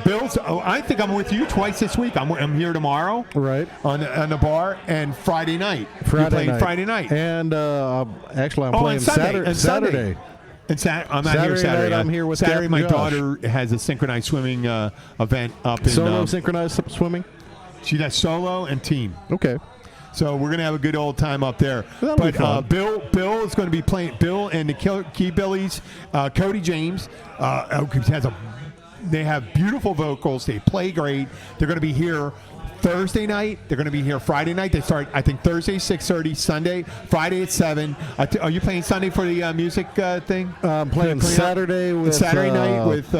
Bill's. I think I'm with you twice this week. I'm here tomorrow, right, on the bar, and Friday night. Friday night, and actually I'm playing Saturday. And I'm not here Saturday. Night, I'm here with Saturday. Captain My Josh. daughter has a synchronized swimming event up in solo synchronized swimming. She does solo and team. Okay. So we're gonna have a good old time up there. That'll but be fun. Bill is going to be playing. Bill and the HillBillys, Cody James, they have beautiful vocals. They play great. They're going to be here Thursday night. They're going to be here Friday night. They start, I think, Thursday 6:30, Sunday, Friday at 7. Are you playing Sunday for the music thing? I'm playing Saturday with Saturday night with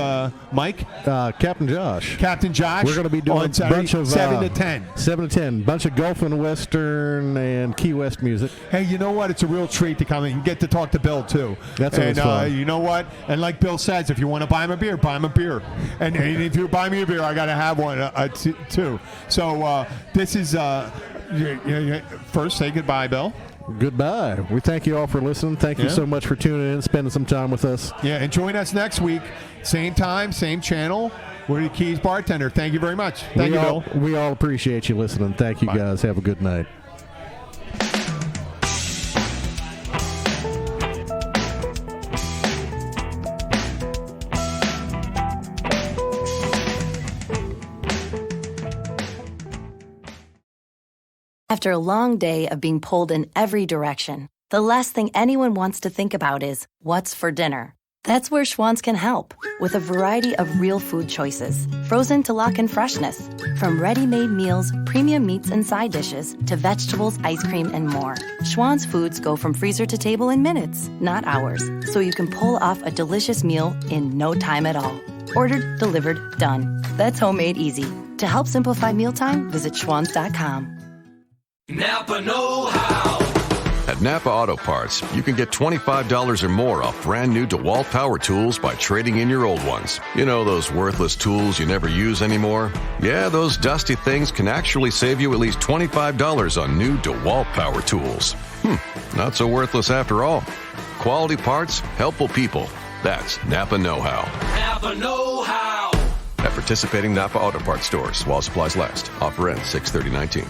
Mike, Captain Josh. Captain Josh. We're going to be doing on Saturday, a bunch of 7 to 10. 7 to 10. Bunch of Gulf and Western and Key West music. Hey, you know what? It's a real treat to come in and get to talk to Bill too. That's always fun. You know what? And like Bill says, if you want to buy him a beer, buy him a beer. And if you buy me a beer, I got to have one too. So this is first say goodbye, Bill. Goodbye. We thank you all for listening. Thank you so much for tuning in, spending some time with us. Yeah, and join us next week, same time, same channel. We're the Keys Bartender. Thank you very much. Thank you, Bill. We all appreciate you listening. Thank you, guys. Have a good night. After a long day of being pulled in every direction, the last thing anyone wants to think about is what's for dinner. That's where Schwann's can help, with a variety of real food choices, frozen to lock in freshness. From ready-made meals, premium meats and side dishes, to vegetables, ice cream, and more. Schwann's foods go from freezer to table in minutes, not hours, so you can pull off a delicious meal in no time at all. Ordered, delivered, done. That's homemade easy. To help simplify mealtime, visit schwans.com. Napa know-how. At Napa Auto Parts, you can get $25 or more off brand new DeWalt power tools by trading in your old ones. You know, those worthless tools you never use anymore? Yeah, those dusty things can actually save you at least $25 on new DeWalt power tools. Not so worthless after all. Quality parts, helpful people. That's Napa know-how. Napa know-how. At participating Napa Auto Parts stores while supplies last. Offer ends 6/30/19.